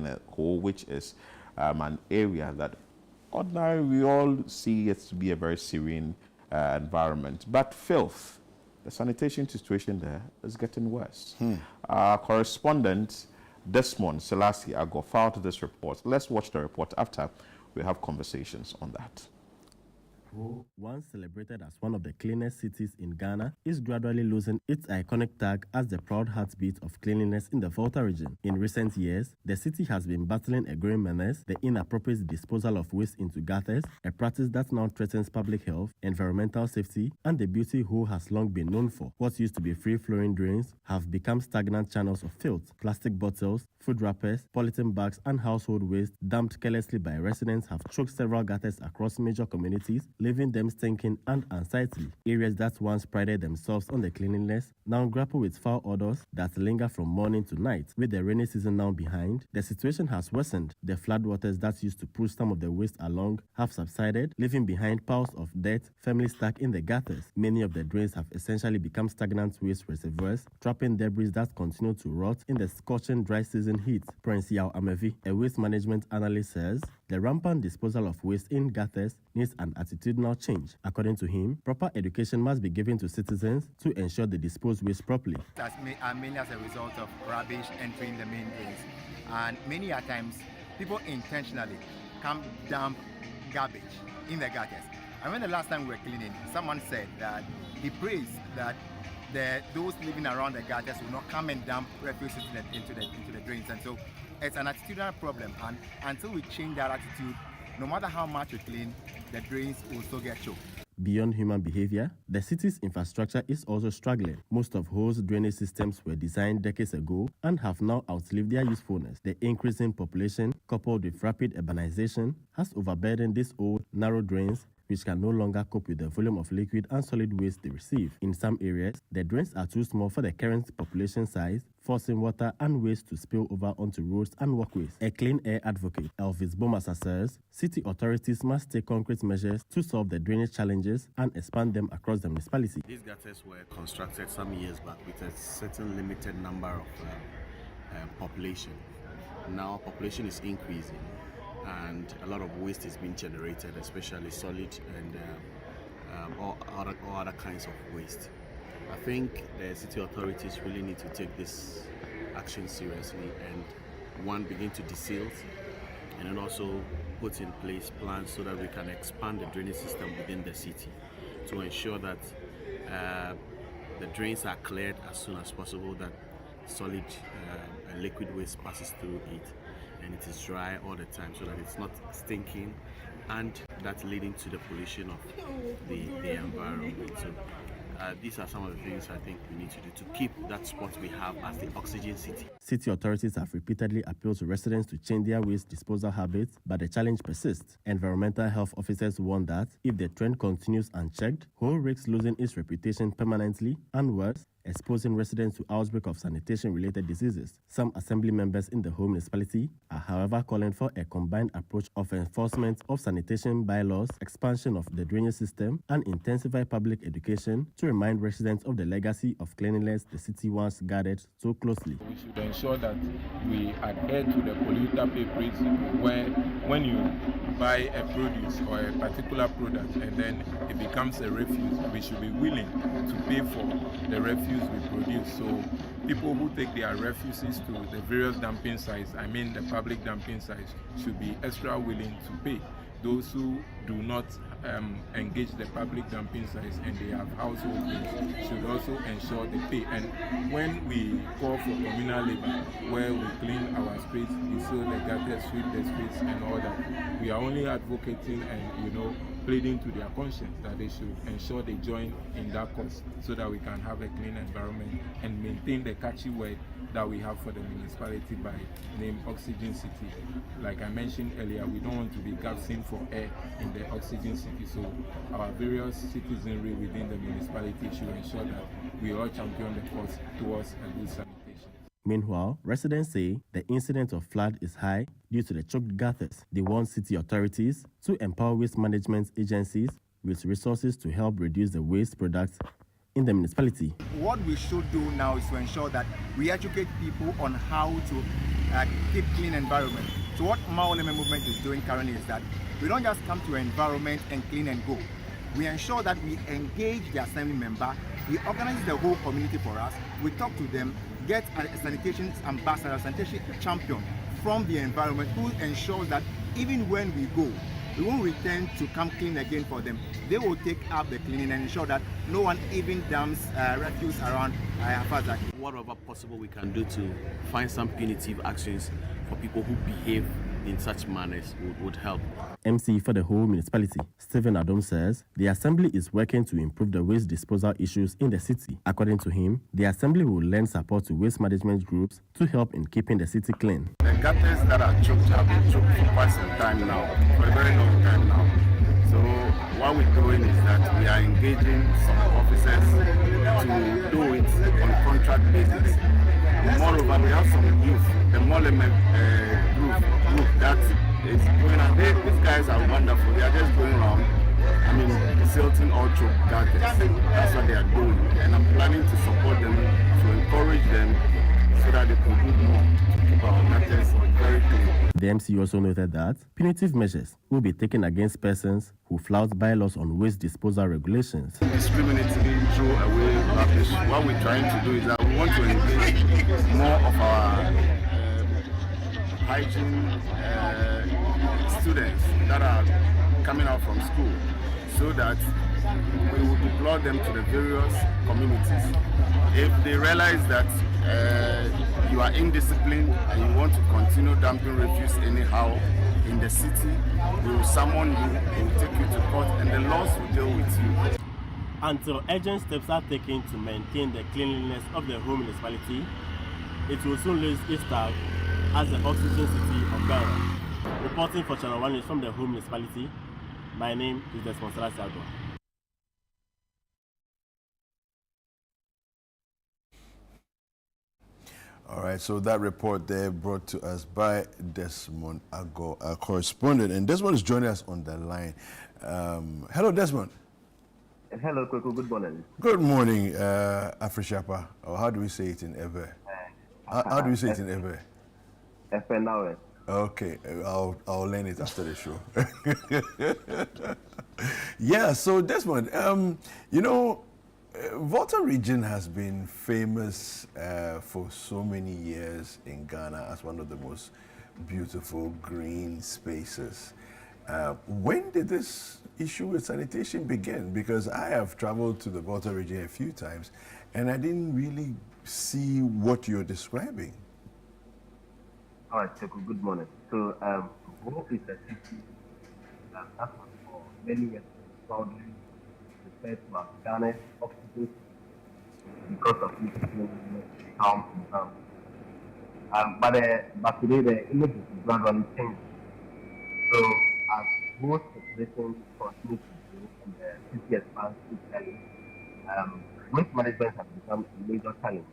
a whole, which is an area that ordinarily we all see it to be a very serene environment. But filth, the sanitation situation there is getting worse. Our correspondent, Desmond Selassie Ago, filed this report. Let's watch the report after we have conversations on that. Once celebrated as one of the cleanest cities in Ghana, is gradually losing its iconic tag as the proud heartbeat of cleanliness in the Volta region. In recent years, the city has been battling a growing menace, the inappropriate disposal of waste into gutters, a practice that now threatens public health, environmental safety, and the beauty Ho has long been known for. What used to be free-flowing drains have become stagnant channels of filth. Plastic bottles, food wrappers, polythene bags, and household waste dumped carelessly by residents have choked several gutters across major communities, leaving them stinking and unsightly. Areas that once prided themselves on the cleanliness now grapple with foul odors that linger from morning to night. With the rainy season now behind, the situation has worsened. The floodwaters that used to push some of the waste along have subsided, leaving behind piles of dirt firmly stuck in the gutters. Many of the drains have essentially become stagnant waste reservoirs, trapping debris that continue to rot in the scorching dry season heat. Prince Yao Amevi, a waste management analyst, says the rampant disposal of waste in gutters needs an attitudinal change. According to him, proper education must be given to citizens to ensure they dispose waste properly. That's mainly as a result of rubbish entering the main drains. And many a times, people intentionally come dump garbage in the gutters. I remember the last time we were cleaning, someone said that he prays that those living around the gutters will not come and dump refuse into the drains. And so it's an attitudinal problem, and until we change that attitude, no matter how much we clean, the drains will still get choked. Beyond human behavior, the city's infrastructure is also struggling. Most of Ho's drainage systems were designed decades ago and have now outlived their usefulness. The increasing population, coupled with rapid urbanization, has overburdened these old, narrow drains, which can no longer cope with the volume of liquid and solid waste they receive. In some areas, the drains are too small for the current population size, forcing water and waste to spill over onto roads and walkways. A clean air advocate, Elvis Bomasa, says city authorities must take concrete measures to solve the drainage challenges and expand them across the municipality. These gutters were constructed some years back with a certain limited number of population. Now population is increasing, and a lot of waste is being generated, especially solid and all other kinds of waste. I think the city authorities really need to take this action seriously and begin to desilt, and then also put in place plans so that we can expand the drainage system within the city to ensure that the drains are cleared as soon as possible, that solid and liquid waste passes through it and it is dry all the time, so that it's not stinking and that's leading to the pollution of the environment. So these are some of the things I think we need to do to keep that spot we have as the oxygen city. City authorities have repeatedly appealed to residents to change their waste disposal habits, but the challenge persists. Environmental health officers warn that if the trend continues unchecked, Ho risks losing its reputation permanently, and worse, exposing residents to outbreak of sanitation-related diseases. Some assembly members in the Ho municipality are, however, calling for a combined approach of enforcement of sanitation bylaws, expansion of the drainage system, and intensified public education to remind residents of the legacy of cleanliness the city once guarded so closely. We should ensure that we adhere to the polluter pay principle, where when you buy a produce or a particular product and then it becomes a refuse, we should be willing to pay for the refuse we produce. So people who take their refuses to the various dumping sites, I mean the public dumping sites, should be extra willing to pay. Those who do not engage the public dumping sites and they have household things should also ensure they pay. And when we call for communal labor, where we clean our streets, we seal the gutters, sweep the streets and all that, we are only advocating and pleading to their conscience that they should ensure they join in that cause so that we can have a clean environment and maintain the catchy word that we have for the municipality by name Oxygen City. Like I mentioned earlier, we don't want to be gasping for air in the Oxygen City, so our various citizenry within the municipality should ensure that we all champion the cause towards a good sanitation. Meanwhile, residents say the incidence of flood is high due to the choked gutters. They want city authorities to empower waste management agencies with resources to help reduce the waste products in the municipality. What we should do now is to ensure that we educate people on how to keep clean environment. So what Maoneme movement is doing currently is that we don't just come to an environment and clean and go. We ensure that we engage the assembly member. We organize the whole community for us. We talk to them, get a sanitation ambassador, a sanitation champion from the environment who ensures that even when we go, we won't return to come clean again for them. They will take up the cleaning and ensure that no one even dumps refuse around Afazaki. Whatever possible we can do to find some punitive actions for people who behave in such manners would help. MC for the whole municipality, Stephen Adom, says the assembly is working to improve the waste disposal issues in the city. According to him, the assembly will lend support to waste management groups to help in keeping the city clean. The gutters that are choked have been choked for quite some time now, for a very long time now. So what we're doing is that we are engaging some officers to do it on contract basis. Moreover, we have some youth, the Molemen group that is going on. These guys are wonderful. They are just going around, desilting all choke gutters. That's what they are doing. And I'm planning to support them, to encourage them so that they can do more to keep our gutters very clean. The MC also noted that punitive measures will be taken against persons who flout bylaws on waste disposal regulations. Discriminatingly throw away rubbish. What we're trying to do is that we want to engage more of our hygiene students that are coming out from school so that we will deploy them to the various communities. If they realize that you are indisciplined and you want to continue dumping refuse anyhow in the city, we will summon you, we will take you to court, and the laws will deal with you. Until urgent steps are taken to maintain the cleanliness of the whole municipality, it will soon lose its tag as the oxygen city of Ghana. Reporting for ChannelOne News from the whole municipality, my name is Desmond Salazar. All right, so that report there brought to us by Desmond Ago, our correspondent. And Desmond is joining us on the line. Hello, Desmond. Hello, Koko. Good morning. Good morning, Afrishapa. Or how do we say it in Ewe? How do we say it in Ewe? Efenawe. Okay, I'll learn it after the show. Yeah, so Desmond, Volta Region has been famous for so many years in Ghana as one of the most beautiful green spaces. When did this issue with sanitation begin? Because I have traveled to the Volta Region a few times and I didn't really see what you're describing. All right, Koko. Good morning. So, Volta is a city that has for many years proudly referred to as Ghana's oxygen because of its calm and calm. But today the image is gradually changing. So as both populations continue to grow and the city expands its waste management has become a major challenge.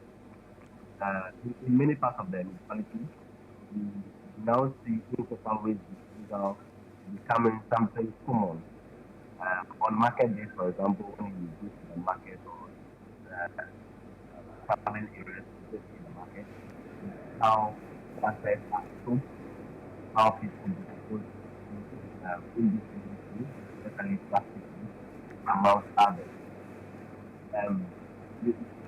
In many parts of the municipality, we now see improper waste disposal becoming something common. On market days, for example, when you go to the market or traveling areas to go to the market, how assets are sold, how people dispose indiscriminately, especially plastic use, amongst others.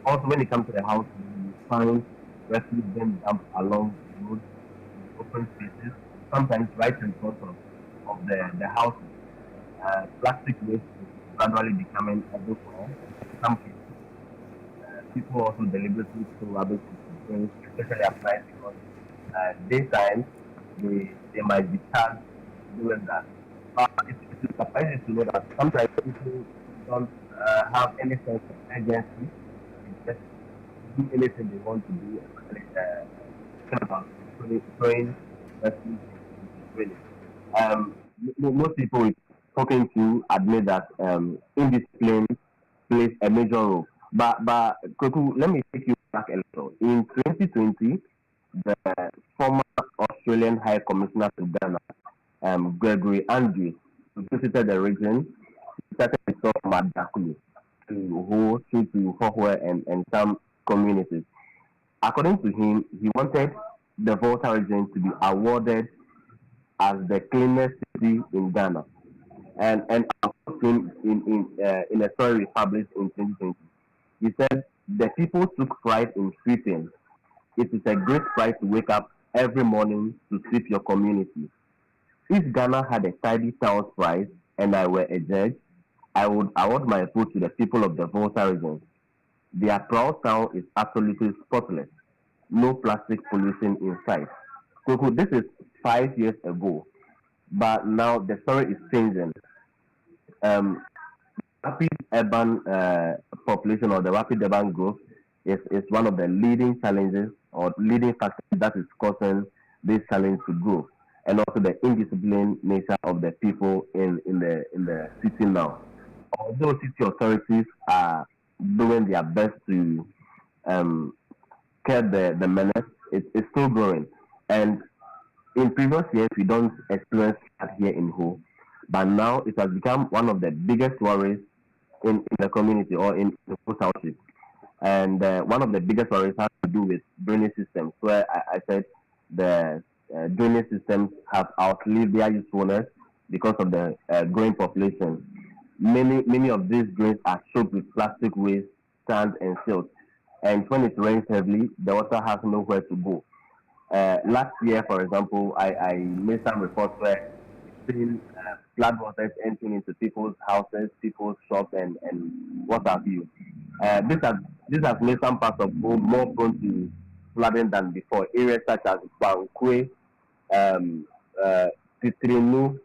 Also, when it comes to the house, you find refuse being dumped along the road, in open spaces, sometimes right in front of the houses. Plastic waste is gradually becoming everywhere. In some cases, people also deliberately throw rubbish into drains, especially at night, because daytime they might be charged doing that. But it's surprising to know that sometimes people don't have any sense of urgency. They just do anything they want to do, especially about throwing refuse into drains. Most people talking to admit that indiscipline plays a major role. But Koku, let me take you back a little. In 2020, the former Australian High Commissioner to Ghana, Gregory Andrews, visited the region, started to talk about Dakulu to Ho, to Hohwe, and some communities. According to him, he wanted the Volta region to be awarded as the cleanest city in Ghana. And I was in a story we published in 2020. He said the people took pride in sweeping. It is a great pride to wake up every morning to sweep your community. If Ghana had a tidy town prize and I were a judge, I would award my vote to the people of the Volta region. Their proud town is absolutely spotless. No plastic pollution in sight. So this is 5 years ago, but now the story is changing. Um, Rapid urban population or the rapid urban growth is one of the leading challenges or leading factors that is causing this challenge to grow, and also the indisciplined nature of the people in the city now. Although city authorities are doing their best to um, curb the menace, it's still growing. And in previous years, we don't experience that here in Ho, but now it has become one of the biggest worries in the community or in the Ho township. And one of the biggest worries has to do with drainage systems, where I said the drainage systems have outlived their usefulness because of the growing population. Many of these drains are choked with plastic waste, sand, and silt. And when it rains heavily, the water has nowhere to go. Last year, for example, I made some reports where seen flood waters entering into people's houses, people's shops, and what have you. This has made some parts of Go more prone to flooding than before. Areas such as Bankwe, um, Titrinu,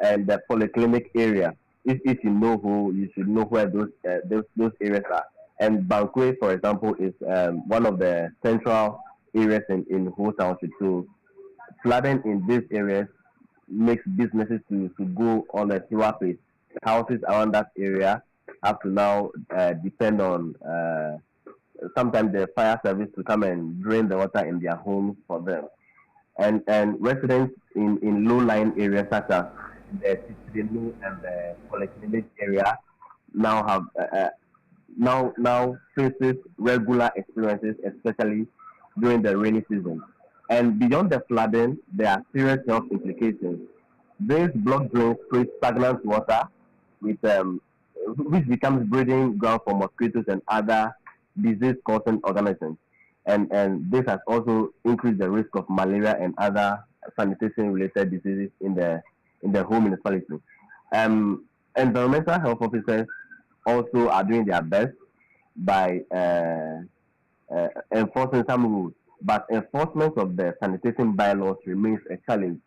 and the polyclinic area. If you know who, you should know where those areas are. And Bankwe, for example, is one of the central areas in Ho Township. So flooding in these areas makes businesses to go on a slower pace. Houses around that area have to now depend on sometimes the fire service to come and drain the water in their homes for them. And residents in low-lying areas such as the Titrinu and the Polyclinic area now have now faces regular experiences, especially during the rainy season. And beyond the flooding, there are serious health implications. These blocked drains create stagnant water, with which becomes breeding ground for mosquitoes and other disease-causing organisms. And this has also increased the risk of malaria and other sanitation-related diseases in the whole municipality. Environmental health officers also are doing their best by enforcing some rules, but enforcement of the sanitation bylaws remains a challenge.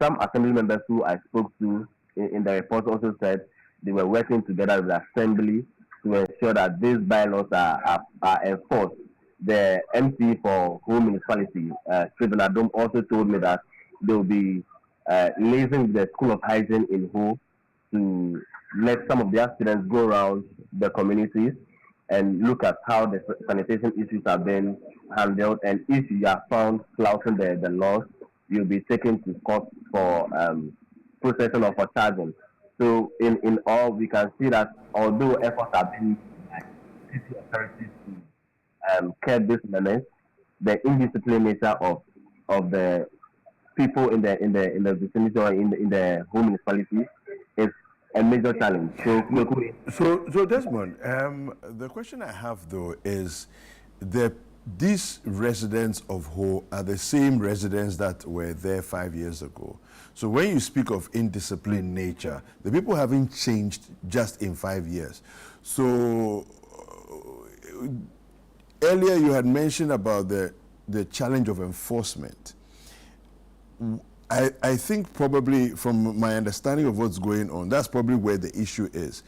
Some assembly members who I spoke to in the report also said they were working together with the assembly to ensure that these bylaws are enforced. The MC for Home Municipality, Tribunal Dome, also told me that they will be liaising with the School of Hygiene in Ho to let some of their students go around the communities and look at how the sanitation issues are being handled. And if you are found flouting the laws, you'll be taken to court for processing or for charging. So in all, we can see that although efforts are being by city authorities to curb this menace, the indisciplined nature of the people in the vicinity or in the home municipality is a major challenge. So Desmond, the question I have though is these residents of Ho are the same residents that were there 5 years ago. So when you speak of indisciplined nature, the people haven't changed just in 5 years. So earlier you had mentioned about the challenge of enforcement. I think probably from my understanding of what's going on, that's probably where the issue is.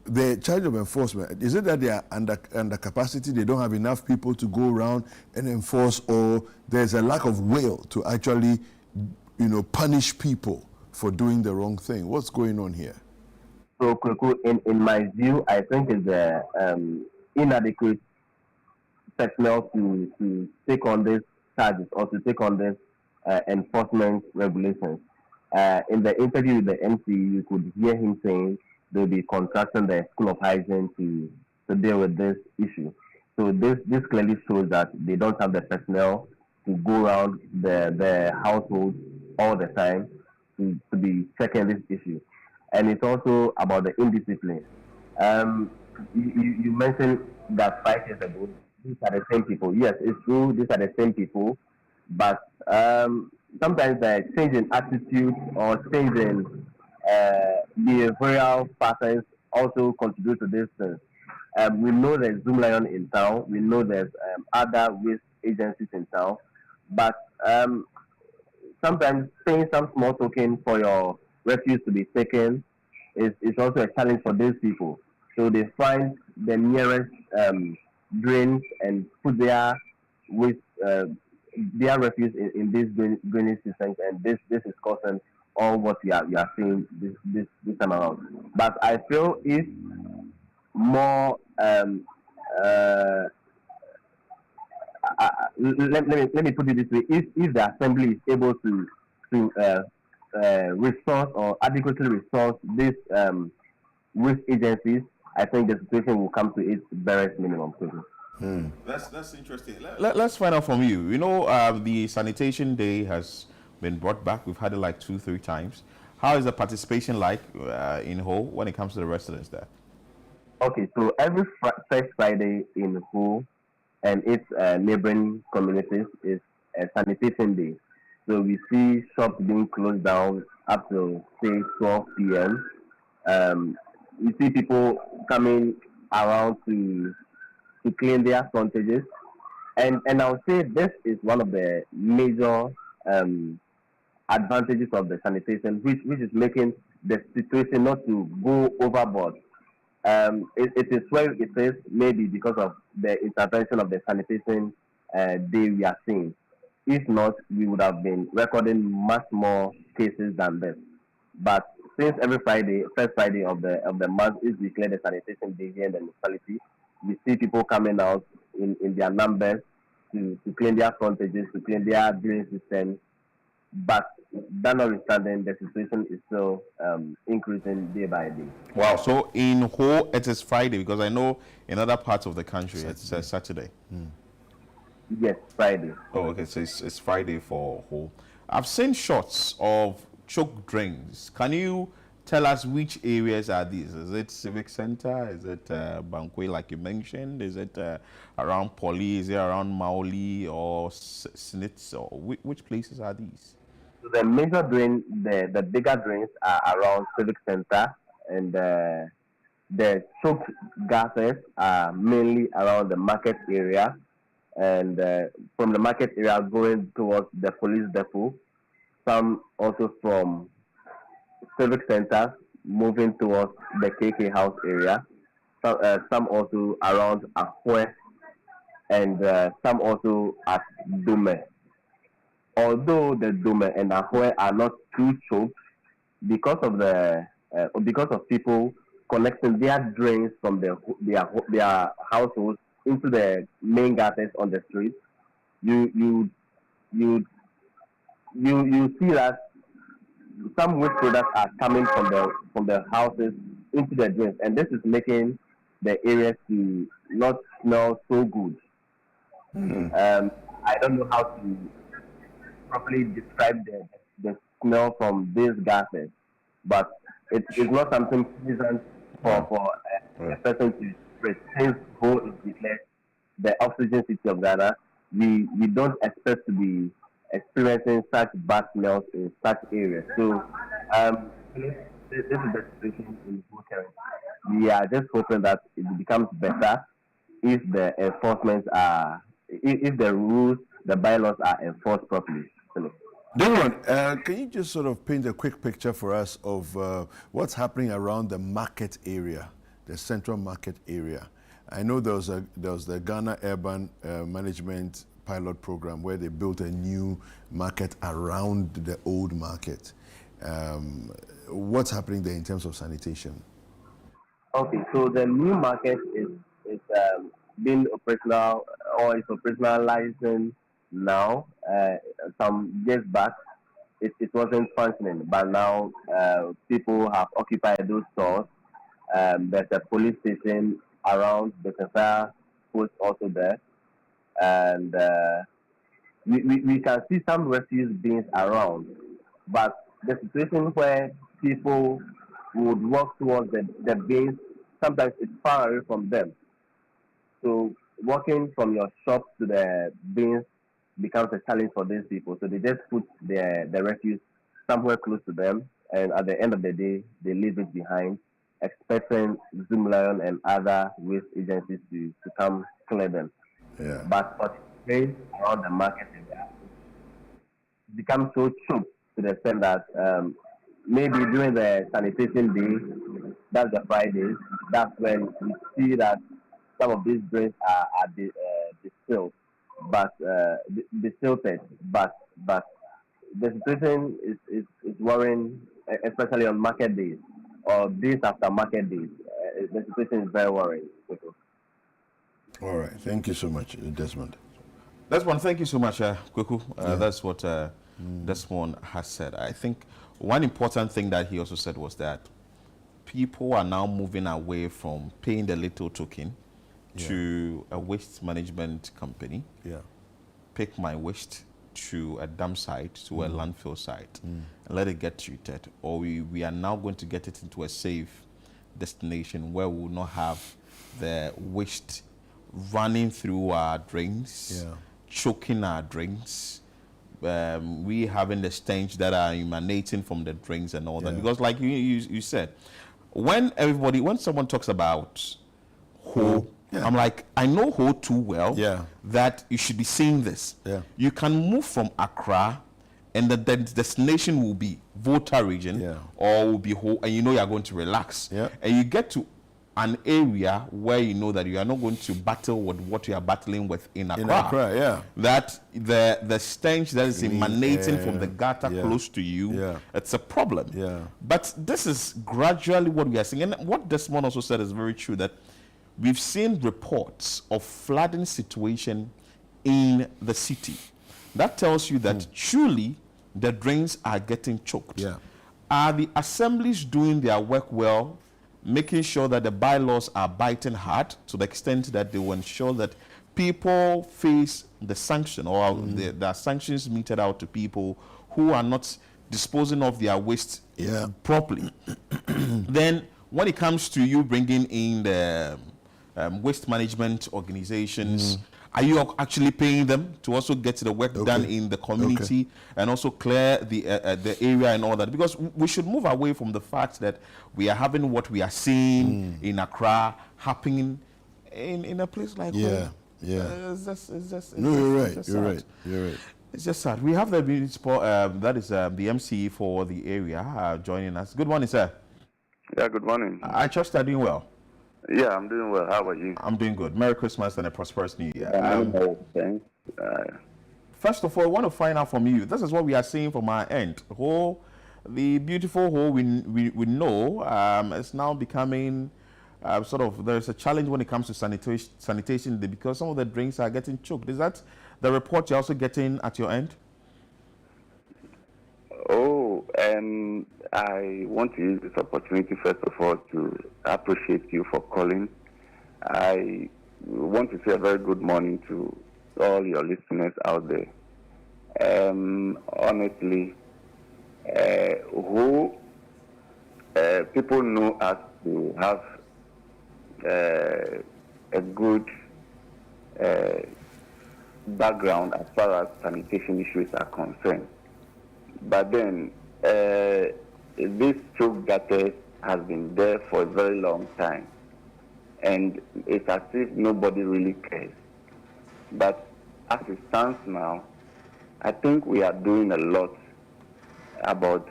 The challenge of enforcement, is it that they are under capacity, they don't have enough people to go around and enforce, or there's a lack of will to actually, punish people for doing the wrong thing? What's going on here? So, Kweku, in my view, I think it's inadequate personnel to take on these charges or to take on this enforcement regulations. In the interview with the MC, you could hear him saying they'll be contracting the School of Hygiene to deal with this issue. So this clearly shows that they don't have the personnel to go around the household all the time to be checking this issue. And it's also about the indiscipline. Um, you mentioned that 5 years ago, these are the same people. Yes, it's true, these are the same people, but sometimes the change in attitude or change in behavioral patterns also contribute to this thing. We know there's Zoom Lion in town. We know there's other waste agencies in town, but sometimes paying some small token for your refuse to be taken is also a challenge for these people. So they find the nearest drains and put waste, their refuse in these drainage systems, and this is causing all what we are seeing this time around. But I feel if more uh, let me put it this way: if the assembly is able to resource or adequately resource these waste agencies, I think the situation will come to its barest minimum quickly. That's interesting. Let's find out from you. You know, the sanitation day has been brought back. We've had it like 2-3 times. How is the participation like in Ho when it comes to the residents there? Okay, so every first Friday in Ho and its neighboring communities is a sanitation day. So we see shops being closed down up to say 12 p.m. We see people coming around to clean their frontages, and I would say this is one of the major advantages of the sanitation, which is making the situation not to go overboard. It is where it is maybe because of the intervention of the sanitation day we are seeing. If not, we would have been recording much more cases than this. But since every Friday, first Friday of the month is declared a sanitation day here in the municipality, we see people coming out in their numbers to clean their frontages, to clean their drain systems. But that notwithstanding, the situation is still increasing day by day. Wow. So in Ho, it is Friday because I know in other parts of the country it's Saturday. Yes, Friday. Oh, okay. So it's Friday for Ho. I've seen shots of choke drains. Can you tell us which areas are these? Is it Civic Center? Is it Banque, like you mentioned? Is it around Poly? Is it around Maoli or Snitz? Or which places are these? So the major drain, the bigger drains are around Civic Center, and the choked gases are mainly around the market area, and from the market area going towards the police depot. Some also from Civic Center moving towards the KK House area. Some also around Ahwe, and some also at Dume. Although the Dume and Ahwe are not too choked, because of people connecting their drains from their households into the main gutters on the street, you see that some waste products are coming from the houses into the drains, and this is making the areas to not smell so good. I don't know how to properly describe the smell from these gases, but it is not something pleasant for a person to breathe. Since Ho is declared the oxygen city of Ghana, we don't expect to be experiencing such bad smells in such areas. So this is the situation in Ho currently. We are just hoping that it becomes better if the enforcements are, if the rules, the bylaws are enforced properly. Darren, can you just sort of paint a quick picture for us of what's happening around the market area, the central market area? I know there was the Ghana Urban Management pilot program where they built a new market around the old market. What's happening there in terms of sanitation? Okay, so the new market is being operational, or is operationalizing now. Some years back, it wasn't functioning, but now people have occupied those stores. There's a police station around, the fire post also there, and we can see some refuse bins around, but the situation where people would walk towards the bins, sometimes it's far away from them. So walking from your shop to the bins becomes a challenge for these people. So they just put the refuse somewhere close to them, and at the end of the day, they leave it behind, expecting Zoom Lion and other waste agencies to come clear them. Yeah. But for the place around the market area, it becomes so choked to the extent that maybe during the sanitation day, that's the Fridays, that's when we see that some of these drinks are distilled, but distilted, but the situation is worrying, especially on market days or days after market days. The situation is very worrying. All right. Thank you so much, Desmond. Desmond, thank you so much, Kweku. That's what Desmond has said. I think one important thing that he also said was that people are now moving away from paying the little token to a waste management company. Yeah. Pick my waste to a dump site, to a landfill site, and let it get treated. Or we are now going to get it into a safe destination where we will not have the waste running through our drains, choking our drains. We having the stench that are emanating from the drains and all that. Because like you said, when someone talks about Ho, I'm like, I know Ho too well that you should be seeing this. You can move from Accra and the destination will be Volta Region or will be Ho, and you know you are going to relax. And you get to an area where you know that you are not going to battle with what you are battling with in Accra. That the stench that is emanating from the gutter close to you, it's a problem. But this is gradually what we are seeing. And what Desmond also said is very true, that we've seen reports of flooding situation in the city. That tells you that truly the drains are getting choked. Are the assemblies doing their work well, making sure that the bylaws are biting hard to the extent that they will ensure that people face the sanction, or there are sanctions meted out to people who are not disposing of their waste properly? Then when it comes to you bringing in the waste management organizations, are you actually paying them to also get the work done in the community and also clear the area and all that? Because we should move away from the fact that we are having what we are seeing in Accra happening in a place like No, you're right. You're right. It's just sad. We have the municipal, that is the MCE for the area joining us. Good morning, sir. Yeah, good morning. I trust you're doing well. Yeah, I'm doing well. How about you? I'm doing good. Merry Christmas and a prosperous New Year. Thanks. First of all, I want to find out from you. This is what we are seeing from our end. The beautiful Ho we know is now becoming there's a challenge when it comes to sanitation because some of the drains are getting choked. Is that the report you're also getting at your end? I want to use this opportunity, first of all, to appreciate you for calling. I want to say a very good morning to all your listeners out there. Honestly, people know us to have a good background as far as sanitation issues are concerned. But then, this choke gutter has been there for a very long time, and it's as if nobody really cares. But as it stands now, I think we are doing a lot about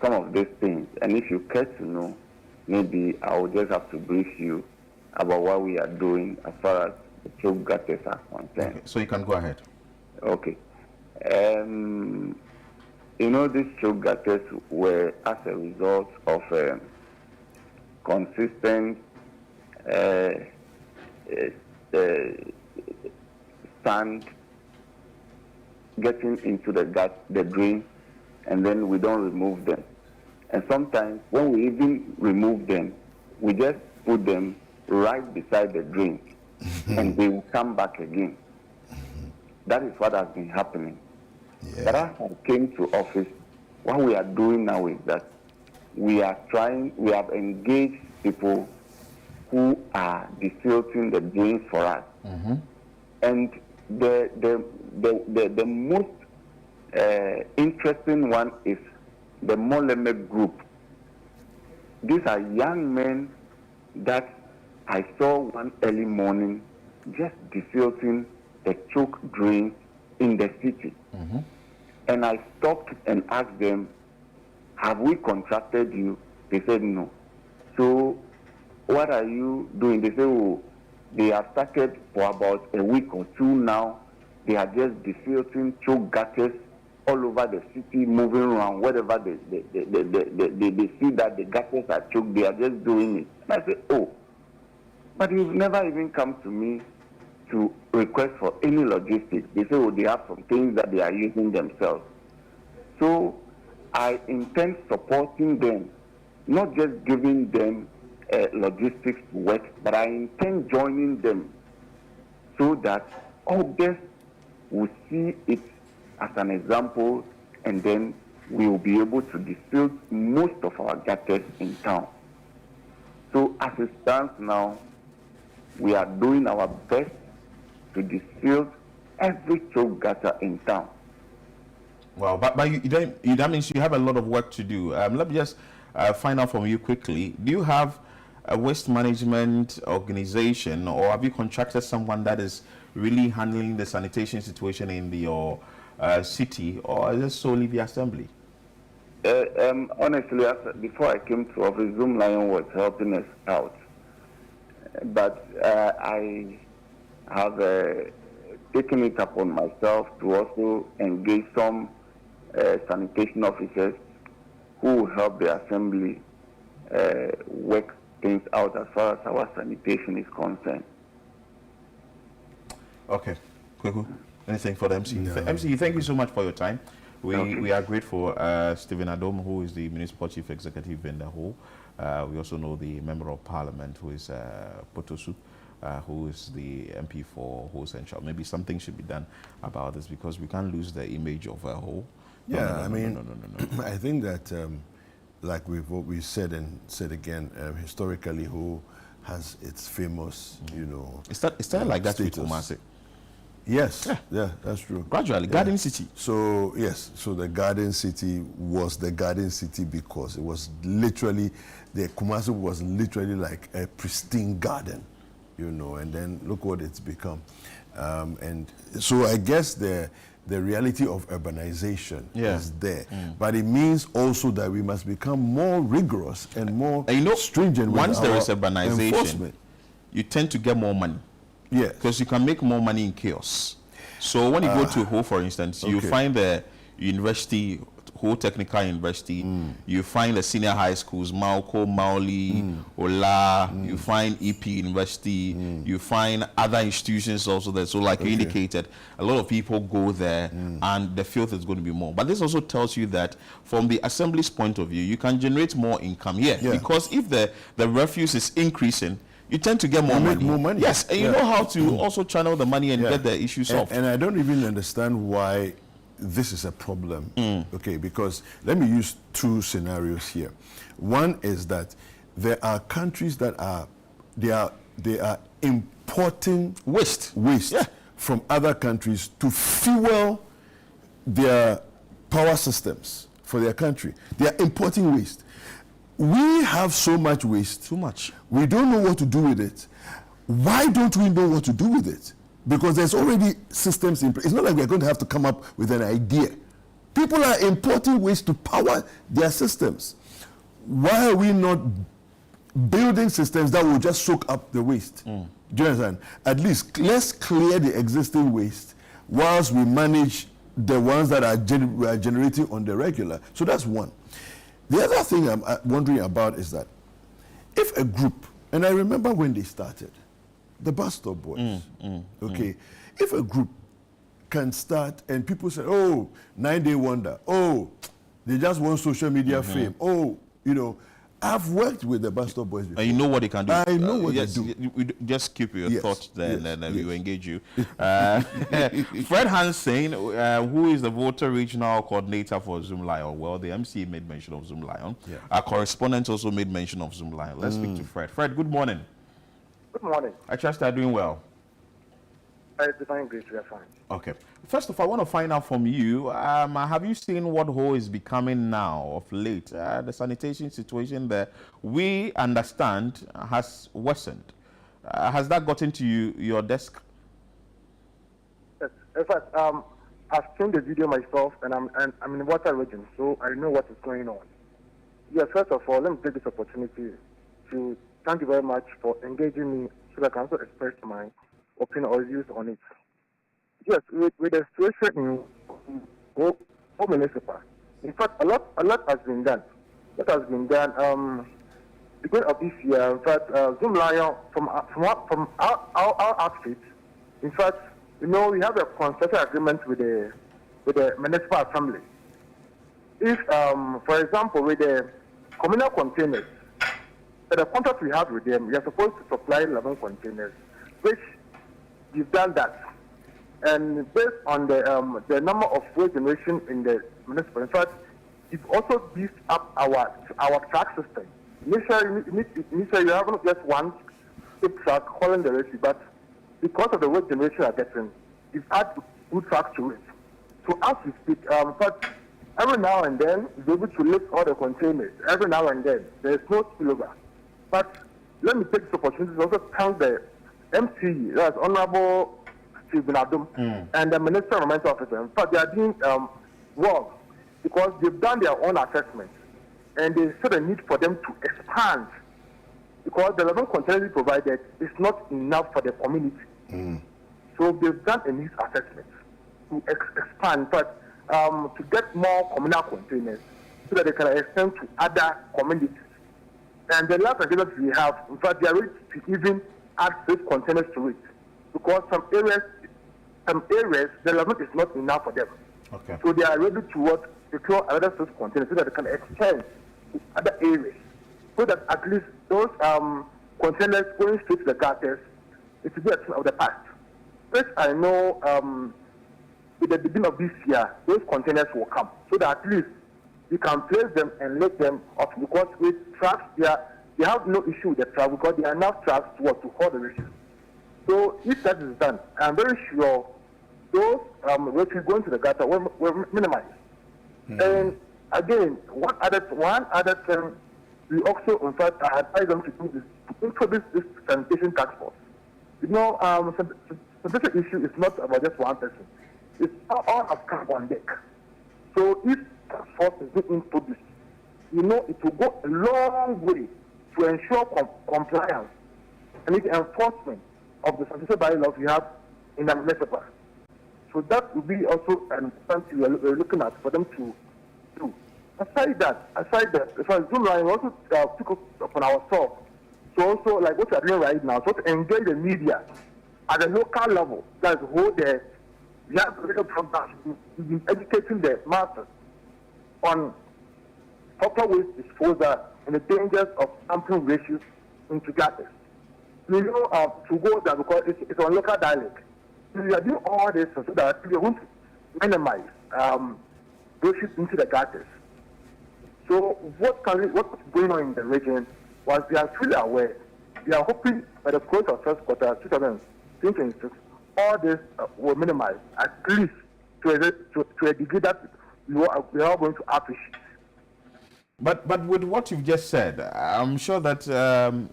some of these things, and if you care to know, maybe I will just have to brief you about what we are doing as far as the choke gutters are concerned. Okay, so you can go ahead. Okay. These choke gutters were as a result of consistent sand getting into the drain, and then we don't remove them. And sometimes when we even remove them, we just put them right beside the drain, and they will come back again. that is what has been happening. Yeah. But as I came to office, what we are doing now is that we have engaged people who are desilting the drains for us. And the most interesting one is the Moleme group. These are young men that I saw one early morning just desilting the choke drains in the city. And I stopped and asked them, have we contracted you? They said no. So what are you doing? They said, oh, they have started for about a week or two now. They are just desilting choke gutters all over the city, moving around. Wherever they see that the gutters are choked, they are just doing it. And I said, oh, but you've never even come to me to request for any logistics. They say, oh, they have some things that they are using themselves. So I intend supporting them, not just giving them logistics work, but I intend joining them so that others will see it as an example, and then we will be able to distill most of our gutters in town. So as it stands now, we are doing our best to distill every choke gutter in town. Well, but that means you have a lot of work to do. Let me just find out from you quickly. Do you have a waste management organization, or have you contracted someone that is really handling the sanitation situation in your city, or is it solely the assembly? Honestly, before I came to office, Zoom Lion was helping us out. But I have taken it upon myself to also engage some sanitation officers who will help the assembly work things out as far as our sanitation is concerned. Okay, cool. Anything for the MC? No. MC, thank you so much for your time. We are grateful. Stephen Adom, who is the Municipal Chief Executive in the whole. We also know the Member of Parliament, who is Potosu, who is the MP for Whole Central. Maybe something should be done about this, because we can't lose the image of a whole. No. I think that, like we said and said again, historically, who has its famous, It's that like that with Kumasi? Yes, yeah, that's true. Gradually, Garden City. So, yes, so the Garden City was the Garden City because it was literally, the Kumasi was literally like a pristine garden, and then look what it's become. And so I guess the reality of urbanization is there. But it means also that we must become more rigorous and more stringent with once there is urbanization, urbanization, you tend to get more money. Yeah. Because you can make more money in chaos. So when you go to Ho, for instance, you find the university, Ho Technical University, you find the senior high schools, Mauko, Mauli, Ola, you find EP University, you find other institutions also there. So like you indicated, a lot of people go there and the filth is going to be more. But this also tells you that from the assembly's point of view, you can generate more income here. Because if the refuse is increasing, you tend to get more money. More money. Yes, and you know how to also channel the money and get the issue solved. And I don't even understand why this is a problem. Okay, because let me use two scenarios here. One is that there are countries that they are importing waste from other countries to fuel their power systems for their country. They are importing waste. We have so much waste. Too much. We don't know what to do with it. Why don't we know what to do with it? Because there's already systems in place. It's not like we're going to have to come up with an idea. People are importing waste to power their systems. Why are we not building systems that will just soak up the waste? Do you understand? At least let's clear the existing waste whilst we manage the ones that are generating on the regular. So that's one. The other thing I'm wondering about is that if a group, and I remember when they started, the bus stop boys, if a group can start and people say, oh, 9-day wonder, oh, they just want social media fame, oh, I've worked with the bus stop boys before. And you know what they can do. I know what yes, they do. Just keep your Yes, thoughts there, yes, and then we will yes. engage you. Fred Hansen, who is the Volta Regional Coordinator for Zoom Lion. Well, the MC made mention of Zoom Lion. Yeah. Our correspondent also made mention of Zoom Lion. Let's speak to Fred. Fred, good morning. Good morning. I trust you're doing well. It's fine, great, we are fine. Okay. First of all, I want to find out from you, have you seen what Ho is becoming now of late? The sanitation situation there, we understand, has worsened. Has that gotten to your desk? Yes. In fact, I've seen the video myself, and I'm in the Volta Region, so I know what is going on. Yes, first of all, let me take this opportunity to thank you very much for engaging me so that I can also express my opinion or views on it. Yes, with the situation in municipal, in fact, a lot has been done. What has been done, beginning of this year, in fact, Zoom Lion from our outfit, in fact, we have a concession agreement with the municipal assembly. If, for example, with the communal containers, the contract we have with them, we are supposed to supply 11 containers, which we've done that. And based on the number of waste generation in the municipal, in fact, we've also beefed up our track system. Initially, you have not just one big truck hauling the rest, but because of the waste generation we are getting, we've had two trucks to it. So as we speak, but every now and then, we're able to lift all the containers. Every now and then, there's no spillover. But let me take this opportunity to also thank the MCE, that's Honorable Steve Benadum, and the Minister of Environmental Officer. In fact, they are doing well because they've done their own assessment and they saw the need for them to expand because the 11 containers provided is not enough for the community. So they've done a needs assessment to expand, but to get more communal containers so that they can extend to other communities. And the last agreement we have, in fact, they are ready to even add 6 containers to it because some areas, the level is not enough for them. Okay. So they are ready to secure another 6 containers so that they can extend to other areas, so that at least those containers going straight to the gutters, it will be a thing of the past. First, I know with the beginning of this year, those containers will come, so that at least you can place them and let them off because with trucks, they have no issue with the truck because there are enough trucks to hold the refuse. So if that is done, I'm very sure those refuse going to the gutter will minimize. And again, one other thing, we also, in fact, I advise them to do this, to introduce this sanitation task force. Sanitation issue is not about just one person. It's all have come on deck. So if task force is being introduced, it will go a long way to ensure compliance and the enforcement of the sanitation bylaws we have in the municipal. So that will be also an something we're looking at for them to do. Aside that, if I zoom line, we also took up upon ourselves. So also, like what we are doing right now, so to engage the media at the local level, that's who we have radio programs, we've been educating the masses on proper waste disposal and the dangers of dumping refuse into gutters. To go there because it's on local dialect. We are doing all this so that we want to minimize refuse into the gutters. So what's going on in the region was we are fully aware. We are hoping by the close of first quarter 2026, all this will minimize at least to a degree that we are all going to appreciate. But with what you've just said, I'm sure that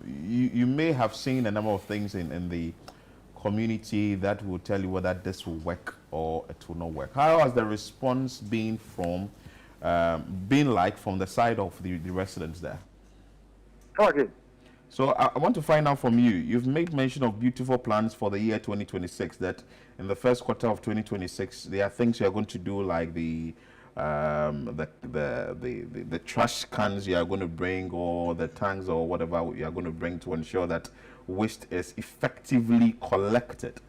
you may have seen a number of things in the community that will tell you whether this will work or it will not work. How has the response been from the side of the residents there? Okay. So I want to find out from you. You've made mention of beautiful plans for the year 2026. That in the first quarter of 2026, there are things you are going to do, like the trash cans you are going to bring, or the tanks or whatever you are going to bring to ensure that waste is effectively collected.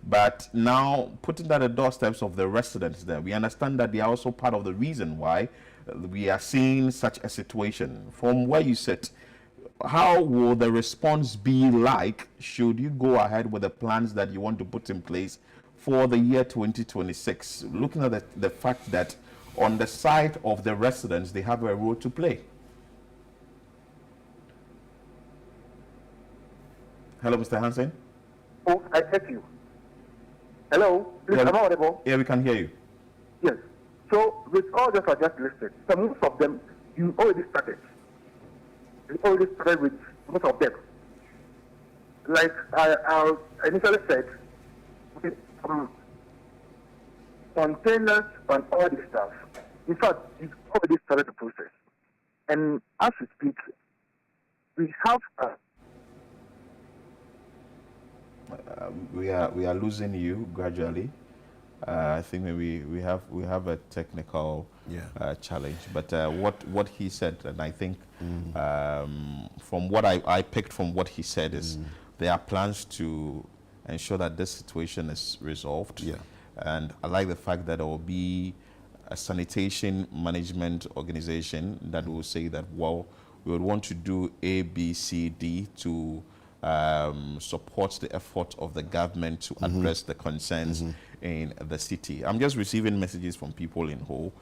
But now putting that at the doorsteps of the residents there, we understand that they are also part of the reason why we are seeing such a situation. From where you sit, how will the response be like should you go ahead with the plans that you want to put in place for the year 2026? Looking at the fact that on the side of the residents, they have a role to play. Hello, Mr. Hansen. Oh, I heard you. Hello, please, Yeah, am I audible? yeah, we can hear you. Yes. So with all that I just listed, so most of them you already started. You already started with most of them. Like I initially said, with containers and all this stuff. In fact, you've already started the process. And as we speak, we have We are losing you gradually. I think maybe we have a technical challenge. But what he said, and I think from what I picked from what he said is there are plans to ensure that this situation is resolved. Yeah. And I like the fact that there will be a sanitation management organization that will say that, well, we would want to do A, B, C, D to support the effort of the government to address the concerns in the city. I'm just receiving messages from people in Ho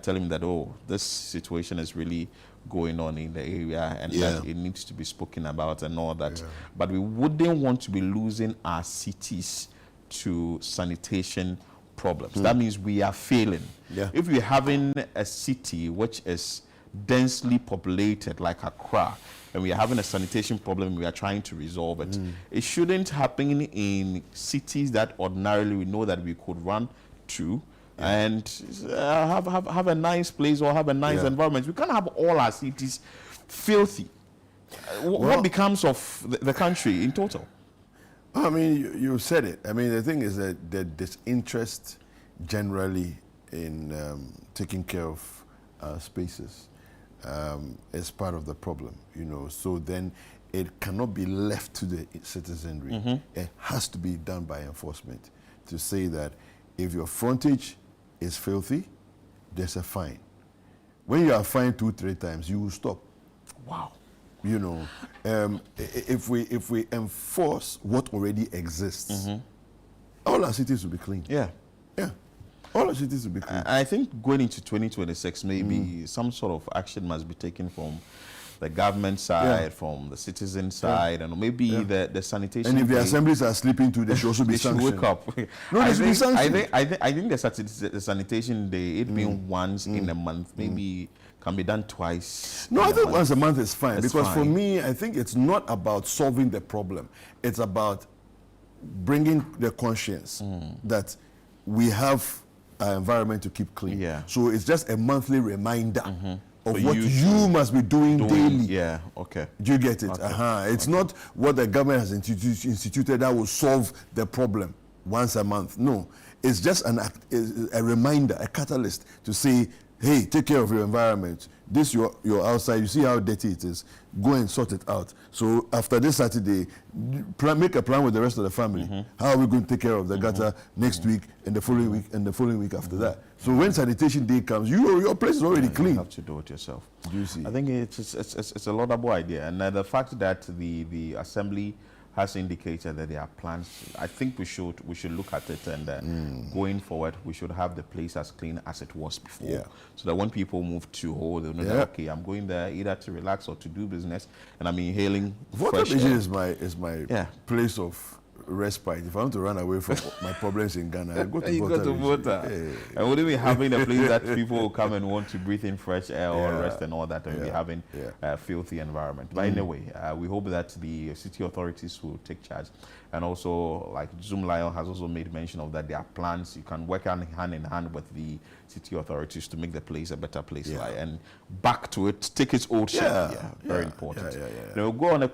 telling me that, oh, this situation is really going on in the area and that it needs to be spoken about and all that. But we wouldn't want to be losing our cities to sanitation problems. That means we are failing. If we're having a city which is densely populated like Accra, and we are having a sanitation problem, we are trying to resolve it. It shouldn't happen in cities that ordinarily we know that we could run to and have a nice place or have a nice environment. We can't have all our cities filthy. What becomes of the country in total? I mean, you said it. I mean, the thing is that the disinterest generally in taking care of spaces is part of the problem, you know. So then it cannot be left to the citizenry. It has to be done by enforcement to say that if your frontage is filthy, there's a fine. When you are fined 2-3 times, you will stop. Wow. You know, if we enforce what already exists, all our cities will be clean. Yeah. All our cities will be clean. I think going into 2026, maybe some sort of action must be taken from the government side, from the citizen side, and maybe the sanitation. And if the assemblies are sleeping too, they should also be sanctioned. Wake up. No, they should be sanctioned. I think the sanitation day, it being once in a month, maybe can be done twice. No, I think once a month is fine. It's because fine. for me, I think it's not about solving the problem. It's about bringing the conscience that we have our environment to keep clean. So it's just a monthly reminder of what you must be doing daily. Do you get it? It's not what the government has instituted that will solve the problem once a month. No, it's just a reminder, a catalyst to say, hey, take care of your environment. This your outside, you see how dirty it is. Go and sort it out. So after this Saturday, make a plan with the rest of the family. How are we going to take care of the gutter next week and the following week and the following week after that? So when sanitation day comes, your place is already clean. You have to do it yourself. Do you see? I think it's a laudable idea, and the fact that the assembly has indicated that there are plans. I think we should look at it, and going forward, we should have the place as clean as it was before, so that when people move to Ho, they'll know that, okay, I'm going there either to relax or to do business, and I'm inhaling Volta fresh Region air. is my place of respite. If I want to run away from my problems in Ghana, I go to You Volta. go to Volta. And wouldn't be having a place that people will come and want to breathe in fresh air or rest and all that, and be having a filthy environment. But anyway, we hope that the city authorities will take charge. And also, like Zoom Lion has also made mention of that, there are plans. You can work hand in hand with the city authorities to make the place a better place. And back to it, take its old shape. Very important. Now we'll go on a